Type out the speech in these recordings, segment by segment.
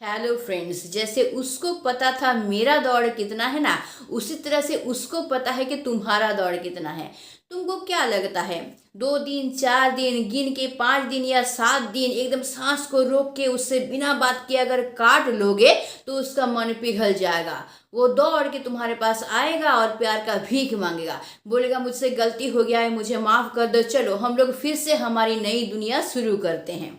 Hello friends, जैसे उसको पता था मेरा दौड़ कितना है ना, उसी तरह से उसको पता है कि तुम्हारा दौड़ कितना है। तुमको क्या लगता है 2 दिन 4 दिन गिन के 5 दिन या 7 दिन एकदम सांस को रोक के उससे बिना बात किए अगर काट लोगे तो उसका मन पिघल जाएगा। वो दौड़ के तुम्हारे पास आएगा और प्यार का भीख मांगेगा, बोलेगा मुझसे गलती हो गया है, मुझे माफ कर दो, चलो हम लोग फिर से हमारी नई दुनिया शुरू करते हैं।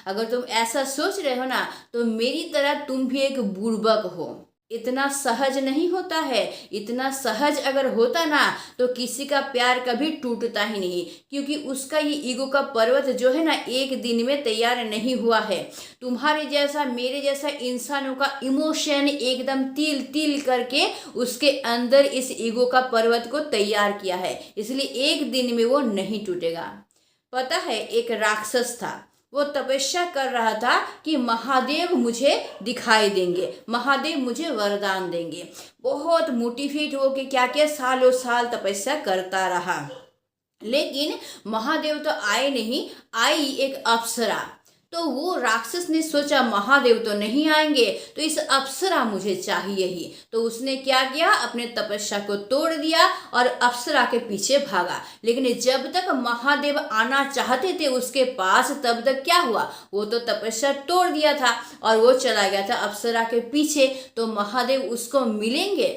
अगर तुम ऐसा सोच रहे हो ना, तो मेरी तरह तुम भी एक बुड़बक हो। इतना सहज नहीं होता है। इतना सहज अगर होता ना, तो किसी का प्यार कभी टूटता ही नहीं, क्योंकि उसका ये ईगो का पर्वत जो है ना, एक दिन में तैयार नहीं हुआ है। तुम्हारे जैसा मेरे जैसा इंसानों का इमोशन एकदम तिल तिल करके उसके अंदर इस ईगो का पर्वत को तैयार किया है, इसलिए एक दिन में वो नहीं टूटेगा। पता है, एक राक्षस था, वो तपस्या कर रहा था कि महादेव मुझे दिखाई देंगे, महादेव मुझे वरदान देंगे। बहुत मोटिवेट होके क्या क्या सालों साल तपस्या करता रहा, लेकिन महादेव तो आए नहीं। आई एक अप्सरा। तो वो राक्षस ने सोचा महादेव तो नहीं आएंगे, तो इस अप्सरा मुझे चाहिए ही। तो उसने क्या किया, अपने तपस्या को तोड़ दिया और अप्सरा के पीछे भागा। लेकिन जब तक महादेव आना चाहते थे उसके पास, तब तक क्या हुआ, वो तो तपस्या तोड़ दिया था और वो चला गया था अप्सरा के पीछे। तो महादेव उसको मिलेंगे।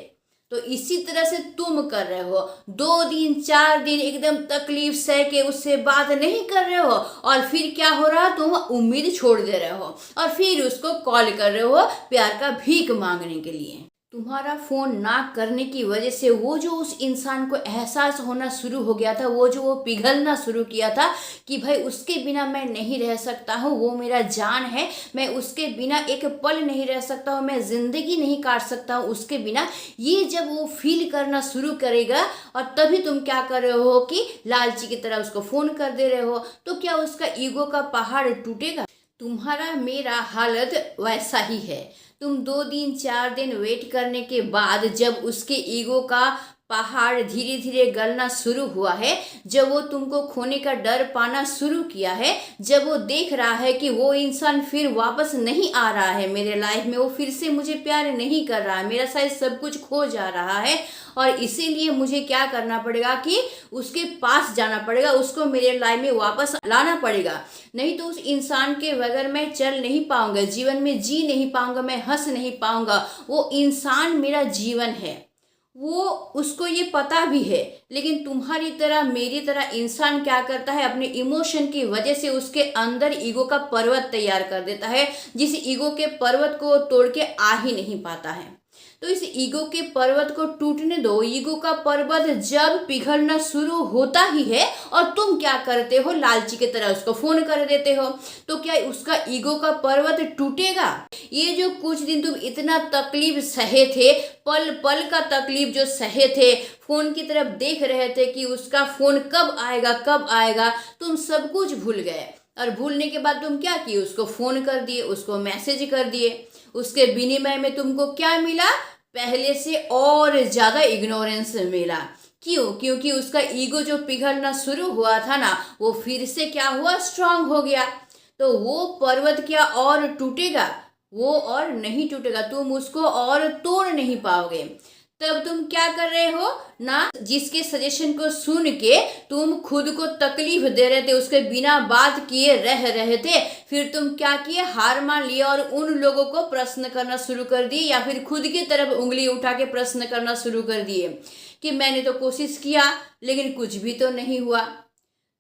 तो इसी तरह से तुम कर रहे हो, 2 दिन 4 दिन एकदम तकलीफ सह के उससे बात नहीं कर रहे हो, और फिर क्या हो रहा, तुम उम्मीद छोड़ दे रहे हो और फिर उसको कॉल कर रहे हो प्यार का भीख मांगने के लिए। तुम्हारा फोन ना करने की वजह से वो जो उस इंसान को एहसास होना शुरू हो गया था, वो पिघलना शुरू किया था कि भाई उसके बिना मैं नहीं रह सकता हूँ, वो मेरा जान है, मैं उसके बिना एक पल नहीं रह सकता हूँ, मैं जिंदगी नहीं काट सकता हूँ उसके बिना। ये जब वो फील करना शुरू करेगा, और तभी तुम क्या कर रहे हो कि लालची की तरह उसको फोन कर दे रहे हो, तो क्या उसका ईगो का पहाड़ टूटेगा? तुम्हारा मेरा हालत वैसा ही है। तुम 2 दिन 4 दिन वेट करने के बाद जब उसके ईगो का पहाड़ धीरे धीरे गलना शुरू हुआ है, जब वो तुमको खोने का डर पाना शुरू किया है, जब वो देख रहा है कि वो इंसान फिर वापस नहीं आ रहा है मेरे लाइफ में, वो फिर से मुझे प्यार नहीं कर रहा है, मेरा शायद सब कुछ खो जा रहा है, और इसीलिए मुझे क्या करना पड़ेगा कि उसके पास जाना पड़ेगा, उसको मेरे लाइफ में वापस लाना पड़ेगा। नहीं तो उस इंसान के बगैर मैं चल नहीं पाऊंगा, जीवन में जी नहीं पाऊंगा, मैं हंस नहीं पाऊंगा। वो इंसान मेरा जीवन है, वो उसको ये पता भी है। लेकिन तुम्हारी तरह मेरी तरह इंसान क्या करता है, अपने इमोशन की वजह से उसके अंदर ईगो का पर्वत तैयार कर देता है, जिस ईगो के पर्वत को तोड़ के आ ही नहीं पाता है। तो इस ईगो के पर्वत को टूटने दो। ईगो का पर्वत जब पिघलना शुरू होता ही है, और तुम क्या करते हो, लालची की तरह उसको फोन कर देते हो, तो क्या उसका ईगो का पर्वत टूटेगा? ये जो कुछ दिन तुम इतना तकलीफ सहे थे, पल पल का तकलीफ जो सहे थे, फोन की तरफ देख रहे थे कि उसका फोन कब आएगा कब आएगा, तुम सब कुछ भूल गए। और भूलने के बाद तुम क्या किए, उसको फोन कर दिए, उसको मैसेज कर दिए। उसके विनिमय में तुमको क्या मिला, पहले से और ज्यादा इग्नोरेंस मिला। क्यों? क्योंकि उसका ईगो जो पिघलना शुरू हुआ था ना, वो फिर से क्या हुआ, स्ट्रांग हो गया। तो वो पर्वत क्या और टूटेगा? वो और नहीं टूटेगा, तुम उसको और तोड़ नहीं पाओगे। तब तुम क्या कर रहे हो ना, जिसके सजेशन को सुन के तुम खुद को तकलीफ दे रहे थे, उसके बिना बात किए रह रहे थे, फिर तुम क्या किए, हार मान लिए और उन लोगों को प्रश्न करना शुरू कर दिए, या फिर खुद की तरफ उंगली उठा के प्रश्न करना शुरू कर दिए कि मैंने तो कोशिश किया लेकिन कुछ भी तो नहीं हुआ।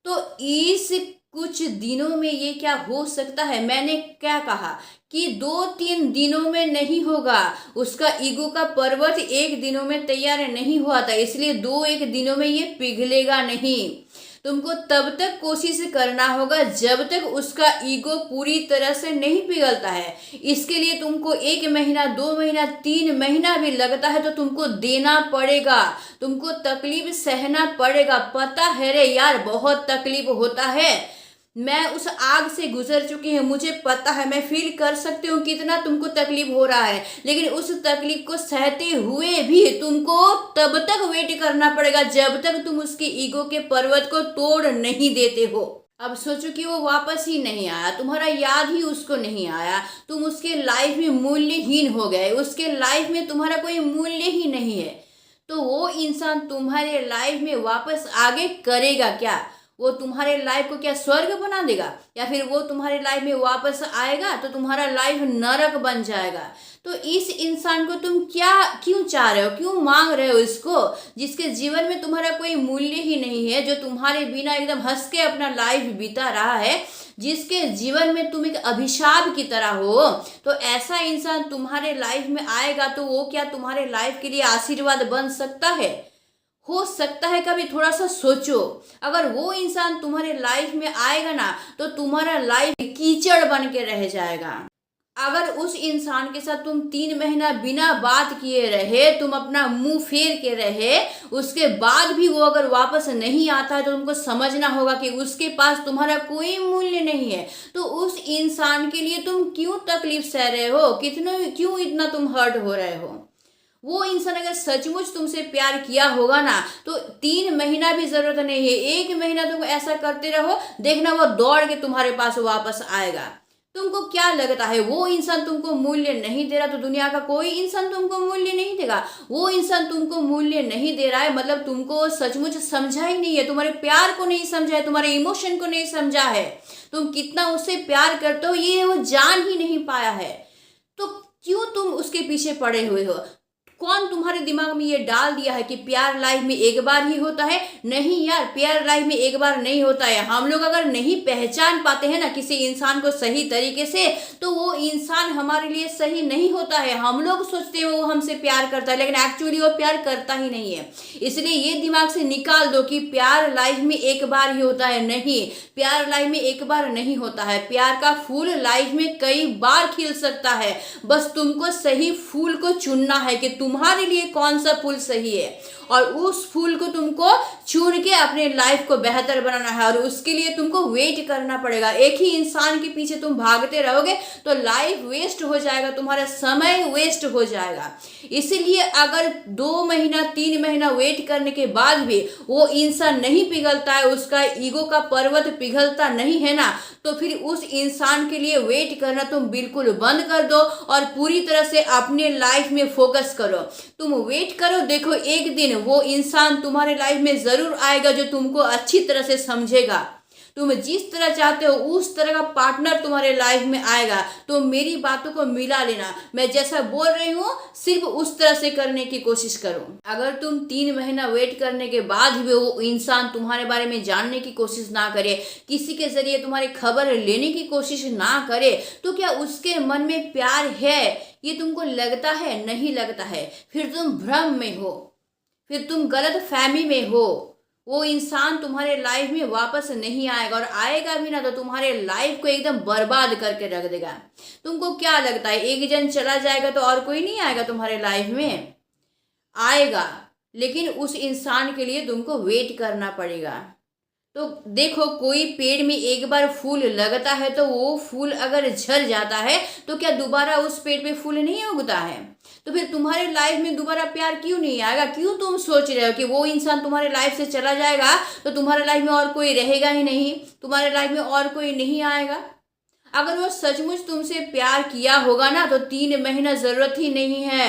तो इस कुछ दिनों में ये क्या हो सकता है, मैंने क्या कहा कि 2 3 दिनों में नहीं होगा। उसका ईगो का पर्वत एक दिनों में तैयार नहीं हुआ था, इसलिए 2 1 दिनों में ये पिघलेगा नहीं। तुमको तब तक कोशिश करना होगा जब तक उसका ईगो पूरी तरह से नहीं पिघलता है। इसके लिए तुमको 1 महीना 2 महीना 3 महीना भी लगता है तो तुमको देना पड़ेगा, तुमको तकलीफ सहना पड़ेगा। पता है रे यार, बहुत तकलीफ होता है। मैं उस आग से गुजर चुकी हूँ, मुझे पता है, मैं फील कर सकती हूँ कितना तुमको तकलीफ हो रहा है। लेकिन उस तकलीफ को सहते हुए भी तुमको तब तक वेट करना पड़ेगा जब तक तुम उसके ईगो के पर्वत को तोड़ नहीं देते हो। अब सोचो कि वो वापस ही नहीं आया, तुम्हारा याद ही उसको नहीं आया, तुम उसके लाइफ में मूल्यहीन हो गए, उसके लाइफ में तुम्हारा कोई मूल्य ही नहीं है, तो वो इंसान तुम्हारे लाइफ में वापस आगे करेगा क्या? वो तुम्हारे लाइफ को क्या स्वर्ग बना देगा, या फिर वो तुम्हारे लाइफ में वापस आएगा तो तुम्हारा लाइफ नरक बन जाएगा? तो इस इंसान को तुम क्या क्यों चाह रहे हो, क्यों मांग रहे हो इसको, जिसके जीवन में तुम्हारा कोई मूल्य ही नहीं है, जो तुम्हारे बिना एकदम हंस के अपना लाइफ बीता रहा है, जिसके जीवन में तुम एक अभिशाप की तरह हो? तो ऐसा इंसान तुम्हारे लाइफ में आएगा तो वो क्या तुम्हारे लाइफ के लिए आशीर्वाद बन सकता है? हो सकता है? कभी थोड़ा सा सोचो, अगर वो इंसान तुम्हारे लाइफ में आएगा ना तो तुम्हारा लाइफ कीचड़ बन के रह जाएगा। अगर उस इंसान के साथ तुम 3 महीना बिना बात किए रहे, तुम अपना मुंह फेर के रहे, उसके बाद भी वो अगर वापस नहीं आता है तो तुमको समझना होगा कि उसके पास तुम्हारा कोई मूल्य नहीं है। तो उस इंसान के लिए तुम क्यों तकलीफ सह रहे हो, क्यों इतना तुम हर्ट हो रहे हो? वो इंसान अगर सचमुच तुमसे प्यार किया होगा ना तो 3 महीना भी जरूरत नहीं है, 1 महीना तुम ऐसा करते रहो, देखना वो दौड़ के तुम्हारे पास वापस आएगा। तुमको क्या लगता है वो इंसान तुमको मूल्य नहीं दे रहा तो दुनिया का कोई इंसान तुमको मूल्य नहीं देगा? वो इंसान तुमको मूल्य नहीं दे रहा है मतलब तुमको सचमुच समझा ही नहीं है, तुम्हारे प्यार को नहीं समझा है, तुम्हारे इमोशन को नहीं समझा है, तुम कितना उससे प्यार करते हो ये वो जान ही नहीं पाया है। तो क्यों तुम उसके पीछे पड़े हुए हो? कौन तुम्हारे दिमाग में ये डाल दिया है कि प्यार लाइफ में एक बार ही होता है? नहीं यार, प्यार लाइफ में एक बार नहीं होता है। हम लोग अगर नहीं पहचान पाते हैं ना किसी इंसान को सही तरीके से तो वो इंसान हमारे लिए सही नहीं होता है। हम लोग सोचते हैं वो हमसे प्यार करता है लेकिन एक्चुअली वो प्यार करता ही नहीं है। इसलिए ये दिमाग से निकाल दो कि प्यार लाइफ में एक बार ही होता है। नहीं, प्यार लाइफ में एक बार नहीं होता है। प्यार का फूल लाइफ में कई बार खिल सकता है, बस तुमको सही फूल को चुनना है कि तुम्हारे लिए कौन सा फूल सही है और उस फूल को तुमको चुन के अपने लाइफ को बेहतर बनाना है। और उसके लिए तुमको वेट करना पड़ेगा। एक ही इंसान के पीछे तुम भागते रहोगे तो लाइफ वेस्ट हो जाएगा, तुम्हारा समय वेस्ट हो जाएगा। इसीलिए अगर 2 महीना 3 महीना वेट करने के बाद भी वो इंसान नहीं पिघलता है, उसका ईगो का पर्वत पिघलता नहीं है ना, तो फिर उस इंसान के लिए वेट करना तुम बिल्कुल बंद कर दो और पूरी तरह से अपने लाइफ में फोकस करो। तुम वेट करो, देखो एक दिन वो इंसान तुम्हारे लाइफ में जरूर आएगा जो तुमको अच्छी तरह से समझेगा। तुम जिस तरह चाहते हो उस तरह का पार्टनर तुम्हारे लाइफ में आएगा। तो मेरी बातों को मिला लेना, मैं जैसा बोल रही हूँ सिर्फ उस तरह से करने की कोशिश करो। अगर तुम 3 महीना वेट करने के बाद भी वो इंसान तुम्हारे बारे में जानने की कोशिश ना करे, किसी के जरिए तुम्हारी खबर लेने की कोशिश ना करे, तो क्या उसके मन में प्यार है ये तुमको लगता है? नहीं लगता है। फिर तुम भ्रम में हो, फिर तुम गलत फहमी में हो। वो इंसान तुम्हारे लाइफ में वापस नहीं आएगा और आएगा भी ना तो तुम्हारे लाइफ को एकदम बर्बाद करके रख देगा। तुमको क्या लगता है एक जन चला जाएगा तो और कोई नहीं आएगा तुम्हारे लाइफ में? आएगा, लेकिन उस इंसान के लिए तुमको वेट करना पड़ेगा। तो देखो, कोई पेड़ में एक बार फूल लगता है तो वो फूल अगर झड़ जाता है तो क्या दोबारा उस पेड़ पे फूल नहीं उगता है? तो फिर तुम्हारे लाइफ में दोबारा प्यार क्यों नहीं आएगा? क्यों तुम सोच रहे हो कि वो इंसान तुम्हारे लाइफ से चला जाएगा तो तुम्हारे लाइफ में और कोई रहेगा ही नहीं, तुम्हारे लाइफ में और कोई नहीं आएगा? अगर वो सचमुच तुमसे प्यार किया होगा ना तो 3 महीना जरूरत ही नहीं है।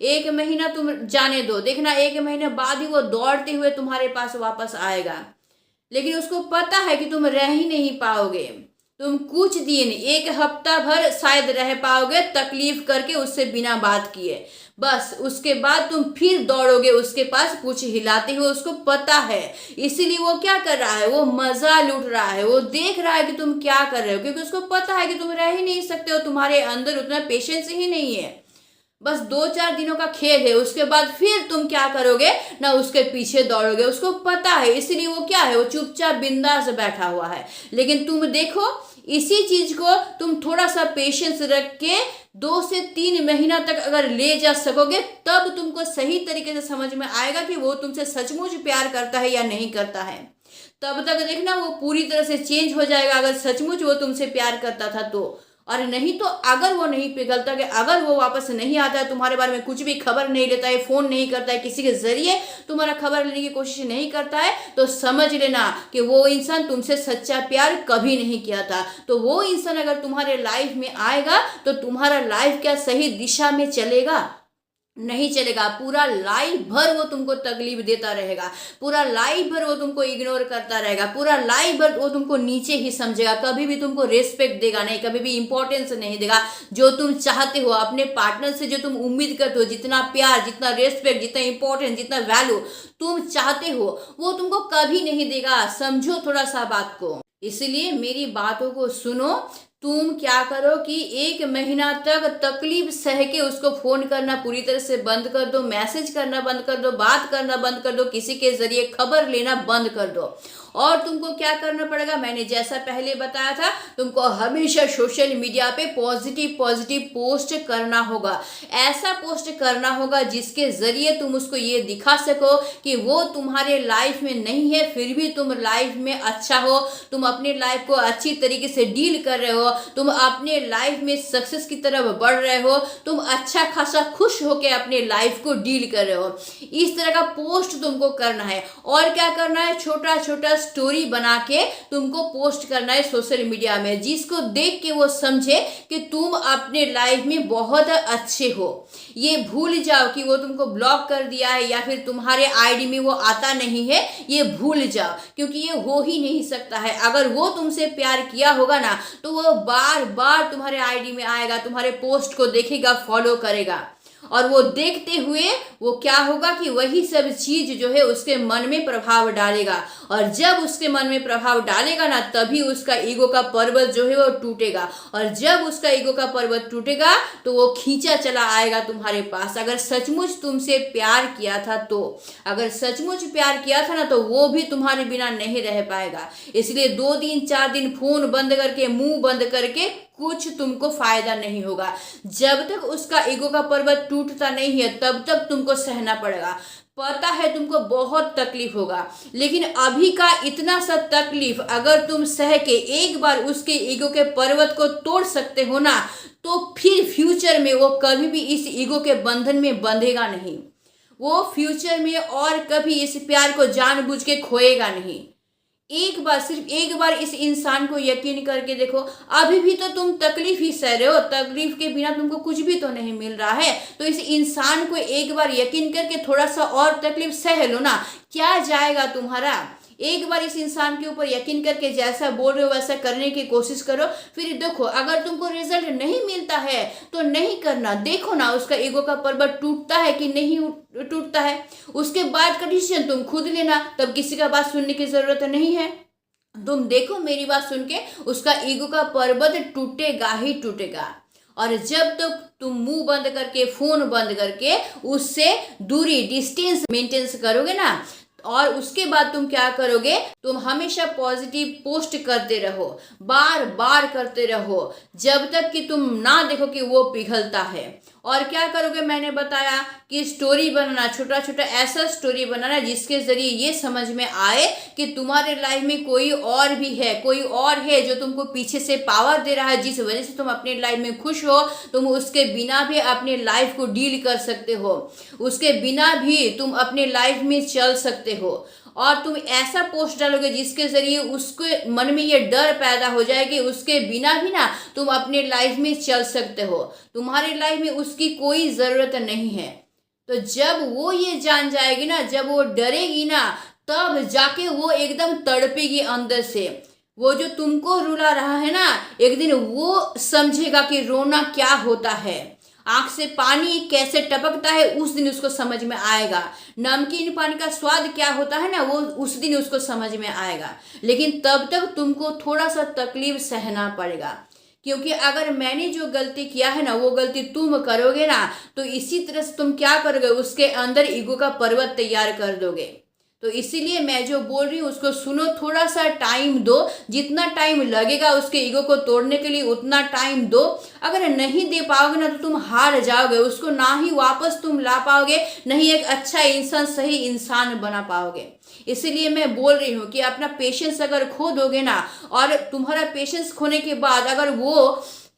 1 महीना तुम जाने दो, देखना 1 महीने बाद ही वो दौड़ते हुए तुम्हारे पास वापस आएगा। लेकिन उसको पता है कि तुम रह ही नहीं पाओगे। तुम कुछ दिन, 1 हफ्ता भर शायद रह पाओगे तकलीफ करके उससे बिना बात किए, बस उसके बाद तुम फिर दौड़ोगे उसके पास पूछ हिलाते हुए। उसको पता है, इसीलिए वो क्या कर रहा है, वो मजा लूट रहा है, वो देख रहा है कि तुम क्या कर रहे हो, क्योंकि उसको पता है कि तुम रह ही नहीं सकते हो, तुम्हारे अंदर उतना पेशेंस ही नहीं है। बस 2-4 दिनों का खेल है, उसके बाद फिर तुम क्या करोगे ना, उसके पीछे दौड़ोगे। उसको पता है, इसीलिए वो क्या है, वो चुपचाप बिंदास बैठा हुआ है। लेकिन तुम देखो, इसी चीज को तुम थोड़ा सा पेशेंस रख के 2 से 3 महीना तक अगर ले जा सकोगे तब तुमको सही तरीके से समझ में आएगा कि वो तुमसे सचमुच प्यार करता है या नहीं करता है। तब तक देखना वो पूरी तरह से चेंज हो जाएगा अगर सचमुच वो तुमसे प्यार करता था तो। और नहीं तो अगर वो नहीं पिघलता, कि अगर वो वापस नहीं आता है, तुम्हारे बारे में कुछ भी खबर नहीं लेता है, फोन नहीं करता है, किसी के जरिए तुम्हारा खबर लेने की कोशिश नहीं करता है, तो समझ लेना कि वो इंसान तुमसे सच्चा प्यार कभी नहीं किया था। तो वो इंसान अगर तुम्हारे लाइफ में आएगा तो तुम्हारा लाइफ क्या सही दिशा में चलेगा? नहीं चलेगा। पूरा लाइफ भर वो तुमको तकलीफ देता रहेगा, पूरा लाइफ भर वो तुमको इग्नोर करता रहेगा, पूरा लाइफ भर वो तुमको नीचे ही समझेगा, कभी भी तुमको रेस्पेक्ट देगा नहीं, कभी भी इंपॉर्टेंस नहीं देगा। जो तुम चाहते हो अपने पार्टनर से, जो तुम उम्मीद करते हो, जितना प्यार, जितना रेस्पेक्ट, जितना इंपॉर्टेंस, जितना वैल्यू तुम चाहते हो, वो तुमको कभी नहीं देगा। समझो थोड़ा सा बात को। इसलिए मेरी बातों को सुनो। तुम क्या करो कि 1 महीना तक तकलीफ सह के उसको फोन करना पूरी तरह से बंद कर दो, मैसेज करना बंद कर दो, बात करना बंद कर दो, किसी के जरिए खबर लेना बंद कर दो। और तुमको क्या करना पड़ेगा, मैंने जैसा पहले बताया था, तुमको हमेशा सोशल मीडिया पे पॉजिटिव पॉजिटिव पोस्ट करना होगा। ऐसा पोस्ट करना होगा जिसके जरिए तुम उसको ये दिखा सको कि वो तुम्हारे लाइफ में नहीं है, फिर भी तुम लाइफ में अच्छा हो, तुम अपने लाइफ को अच्छी तरीके से डील कर रहे हो, तुम अपने लाइफ में सक्सेस की तरफ बढ़ रहे हो, तुम अच्छा खासा खुश होकर अपने लाइफ को डील कर रहे हो। इस तरह का पोस्ट तुमको करना है। और क्या करना है, छोटा छोटा स्टोरी बना के तुमको पोस्ट करना है सोशल मीडिया में, जिसको देख के वो समझे कि तुम अपने लाइफ में बहुत अच्छे हो। ये भूल जाओ कि वो तुमको ब्लॉक कर दिया है या फिर तुम्हारे आईडी में वो आता नहीं है, ये भूल जाओ, क्योंकि ये हो ही नहीं सकता है। अगर वो तुमसे प्यार किया होगा ना, तो वो बार बार तुम्हारे आईडी में आएगा, तुम्हारे पोस्ट को देखेगा, फॉलो करेगा। और वो देखते हुए वो क्या होगा कि वही सब चीज जो है उसके मन में प्रभाव डालेगा। और जब उसके मन में प्रभाव डालेगा ना, तभी उसका ईगो का पर्वत जो है वो टूटेगा। और जब उसका ईगो का पर्वत टूटेगा तो वो खींचा चला आएगा तुम्हारे पास। अगर सचमुच तुमसे प्यार किया था तो, अगर सचमुच प्यार किया था ना, तो वो भी तुम्हारे बिना नहीं रह पाएगा। इसलिए 2 दिन 4 दिन फोन बंद करके, मुंह बंद करके कुछ तुमको फायदा नहीं होगा। जब तक उसका ईगो का पर्वत टूटता नहीं है, तब तक तुमको सहना पड़ेगा। पता है तुमको बहुत तकलीफ होगा, लेकिन अभी का इतना सा तकलीफ अगर तुम सह के एक बार उसके ईगो के पर्वत को तोड़ सकते हो ना, तो फिर फ्यूचर में वो कभी भी इस ईगो के बंधन में बंधेगा नहीं। वो फ्यूचर में और कभी इस प्यार को जानबूझ के खोएगा नहीं। एक बार, सिर्फ एक बार इस इंसान को यकीन करके देखो। अभी भी तो तुम तकलीफ ही सह रहे हो, तकलीफ के बिना तुमको कुछ भी तो नहीं मिल रहा है। तो इस इंसान को एक बार यकीन करके थोड़ा सा और तकलीफ सह लो ना, क्या जाएगा तुम्हारा। एक बार इस इंसान के ऊपर यकीन करके जैसा बोल रहे हो वैसा करने की कोशिश करो। फिर देखो, अगर तुमको रिजल्ट नहीं मिलता है तो नहीं करना। देखो ना उसका ईगो का पर्वत टूटता है कि नहीं टूटता है। उसके बाद का डिसीजन तुम खुद लेना, तब किसी का बात सुनने की जरूरत नहीं है। तुम देखो, मेरी बात सुन के उसका ईगो का पर्वत टूटेगा ही टूटेगा। और जब तक तुम मुंह बंद करके, फोन बंद करके उससे दूरी, डिस्टेंस मेंटेन करोगे ना, और उसके बाद तुम क्या करोगे, तुम हमेशा पॉजिटिव पोस्ट करते रहो, बार बार करते रहो, जब तक कि तुम ना देखो कि वो पिघलता है। और क्या करोगे, मैंने बताया कि स्टोरी बनाना, छोटा छोटा ऐसा स्टोरी बनाना जिसके जरिए ये समझ में आए कि तुम्हारे लाइफ में कोई और भी है, कोई और है जो तुमको पीछे से पावर दे रहा है, जिस वजह से तुम अपने लाइफ में खुश हो। तुम उसके बिना भी अपने लाइफ को डील कर सकते हो, उसके बिना भी तुम अपने लाइफ में चल सकते हो। और तुम ऐसा पोस्ट डालोगे जिसके जरिए उसके मन में ये डर पैदा हो जाए कि उसके बिना भी ना तुम अपने लाइफ में चल सकते हो, तुम्हारे लाइफ में उसकी कोई ज़रूरत नहीं है। तो जब वो ये जान जाएगी ना, जब वो डरेगी ना, तब जाके वो एकदम तड़पेगी अंदर से। वो जो तुमको रुला रहा है ना, एक दिन वो समझेगा कि रोना क्या होता है, आंख से पानी कैसे टपकता है, उस दिन उसको समझ में आएगा। नमकीन पानी का स्वाद क्या होता है ना, वो उस दिन उसको समझ में आएगा। लेकिन तब तक तुमको थोड़ा सा तकलीफ सहना पड़ेगा, क्योंकि अगर मैंने जो गलती किया है ना, वो गलती तुम करोगे ना, तो इसी तरह से तुम क्या करोगे, उसके अंदर ईगो का पर्वत तैयार कर दोगे। तो इसीलिए मैं जो बोल रही हूँ उसको सुनो, थोड़ा सा टाइम दो, जितना टाइम लगेगा उसके ईगो को तोड़ने के लिए उतना टाइम दो। अगर नहीं दे पाओगे ना तो तुम हार जाओगे, उसको ना ही वापस तुम ला पाओगे, नहीं एक अच्छा इंसान, सही इंसान बना पाओगे। इसीलिए मैं बोल रही हूँ कि अपना पेशेंस अगर खो दोगे ना, और तुम्हारा पेशेंस खोने के बाद अगर वो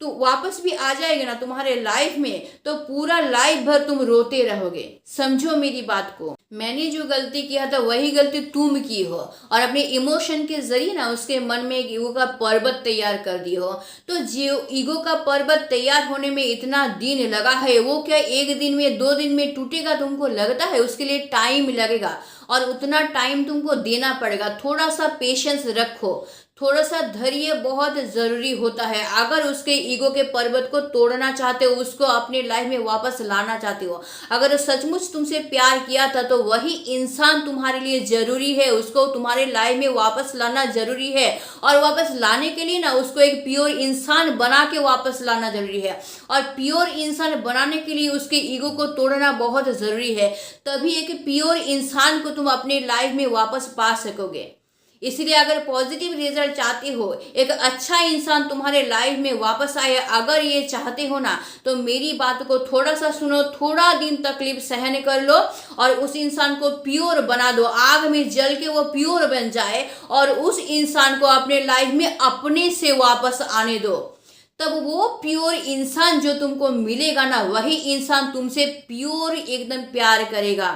तो वापस भी आ जाएगा ना तुम्हारे लाइफ में, तो पूरा लाइफ भर तुम रोते रहोगे। समझो मेरी बात को। मैंने जो गलती किया था वही गलती तुम की हो, और अपने इमोशन के जरिए ना उसके मन में एक ईगो का पर्वत तैयार कर दी हो। तो जो ईगो का पर्वत तैयार होने में इतना दिन लगा है, वो क्या एक दिन में 2 दिन में टूटेगा तुमको लगता है? उसके लिए टाइम लगेगा, और उतना टाइम तुमको देना पड़ेगा। थोड़ा सा पेशेंस रखो, थोड़ा सा धैर्य बहुत ज़रूरी होता है। अगर उसके ईगो के पर्वत को तोड़ना चाहते हो, उसको अपने लाइफ में वापस लाना चाहते हो, अगर सचमुच तुमसे प्यार किया था तो वही इंसान तुम्हारे लिए ज़रूरी है, उसको तुम्हारे लाइफ में वापस लाना ज़रूरी है। और वापस लाने के लिए ना उसको एक प्योर इंसान बना के वापस लाना ज़रूरी है, और प्योर इंसान बनाने के लिए उसके ईगो को तोड़ना बहुत ज़रूरी है। तभी एक प्योर इंसान को तुम अपने लाइफ में वापस पा सकोगे। इसलिए अगर पॉजिटिव रिजल्ट चाहते हो, एक अच्छा इंसान तुम्हारे लाइफ में वापस आए, अगर ये चाहते हो ना, तो मेरी बात को थोड़ा सा सुनो, थोड़ा दिन तकलीफ सहन कर लो, और उस इंसान को प्योर बना दो। आग में जल के वो प्योर बन जाए, और उस इंसान को अपने लाइफ में अपने से वापस आने दो। तब वो प्योर इंसान जो तुमको मिलेगा ना, वही इंसान तुमसे प्योर एकदम प्यार करेगा।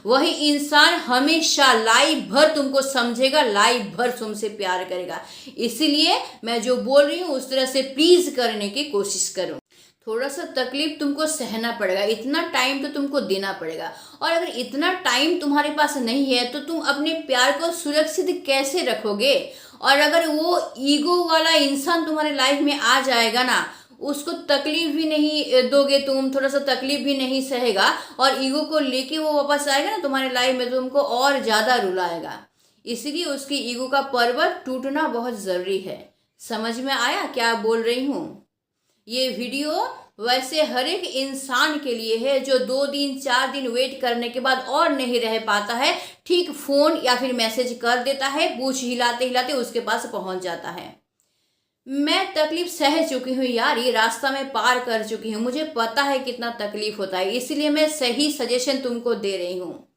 वही इंसान हमेशा लाइफ भर तुमको समझेगा, लाइफ भर तुमसे प्यार करेगा। इसीलिए मैं जो बोल रही हूँ उस तरह से प्लीज करने की कोशिश करो। थोड़ा सा तकलीफ तुमको सहना पड़ेगा, इतना टाइम तो तुमको देना पड़ेगा। और अगर इतना टाइम तुम्हारे पास नहीं है तो तुम अपने प्यार को सुरक्षित कैसे रखोगे? और अगर वो ईगो वाला इंसान तुम्हारे लाइफ में आ जाएगा ना, उसको तकलीफ भी नहीं दोगे तुम, थोड़ा सा तकलीफ भी नहीं सहेगा, और ईगो को लेके वो वापस आएगा ना तुम्हारे लाइफ में, तो तुमको और ज़्यादा रुलाएगा। इसलिए उसकी ईगो का पर्वत टूटना बहुत ज़रूरी है। समझ में आया क्या बोल रही हूँ? ये वीडियो वैसे हर एक इंसान के लिए है जो 2 दिन 4 दिन वेट करने के बाद और नहीं रह पाता है, ठीक फोन या फिर मैसेज कर देता है, पूछ हिलाते हिलाते उसके पास पहुंच जाता है। मैं तकलीफ सह चुकी हूँ यार, ये रास्ता मैं पार कर चुकी हूँ, मुझे पता है कितना तकलीफ होता है, इसलिए मैं सही सजेशन तुमको दे रही हूँ।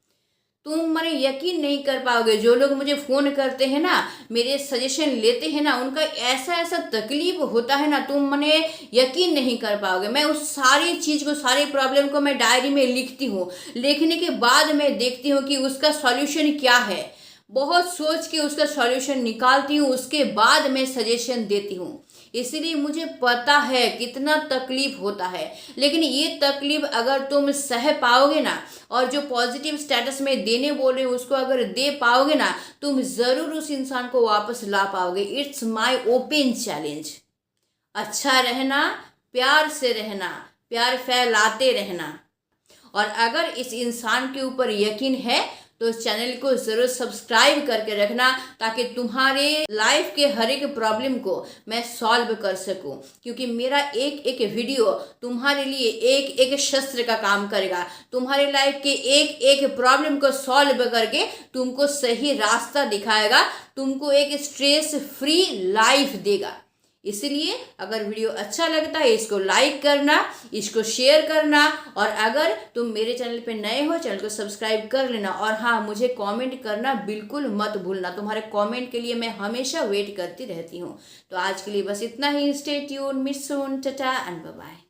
तुम मैंने यकीन नहीं कर पाओगे, जो लोग मुझे फ़ोन करते हैं ना, मेरे सजेशन लेते हैं ना, उनका ऐसा ऐसा तकलीफ होता है ना, तुम मैंने यकीन नहीं कर पाओगे। मैं उस सारी चीज़ को, सारी प्रॉब्लम को मैं डायरी में लिखती हूँ, लिखने के बाद मैं देखती हूँ कि उसका सॉल्यूशन क्या है, बहुत सोच के उसका सॉल्यूशन निकालती हूँ, उसके बाद मैं सजेशन देती हूँ। इसीलिए मुझे पता है कितना तकलीफ होता है, लेकिन ये तकलीफ अगर तुम सह पाओगे ना, और जो पॉजिटिव स्टेटस में देने बोल रहे हो उसको अगर दे पाओगे ना, तुम ज़रूर उस इंसान को वापस ला पाओगे। It's my open challenge. अच्छा रहना, प्यार से रहना, प्यार फैलाते रहना। और अगर इस इंसान के ऊपर यकीन है तो चैनल को ज़रूर सब्सक्राइब करके रखना, ताकि तुम्हारे लाइफ के हर एक प्रॉब्लम को मैं सॉल्व कर सकूं। क्योंकि मेरा एक एक वीडियो तुम्हारे लिए एक एक शस्त्र का काम करेगा, तुम्हारे लाइफ के एक एक प्रॉब्लम को सॉल्व करके तुमको सही रास्ता दिखाएगा, तुमको एक स्ट्रेस फ्री लाइफ देगा। इसलिए अगर वीडियो अच्छा लगता है इसको लाइक करना, इसको शेयर करना, और अगर तुम मेरे चैनल पे नए हो चैनल को सब्सक्राइब कर लेना। और हाँ, मुझे कमेंट करना बिल्कुल मत भूलना, तुम्हारे कमेंट के लिए मैं हमेशा वेट करती रहती हूँ। तो आज के लिए बस इतना ही। Stay tune, miss soon, tata and bye bye.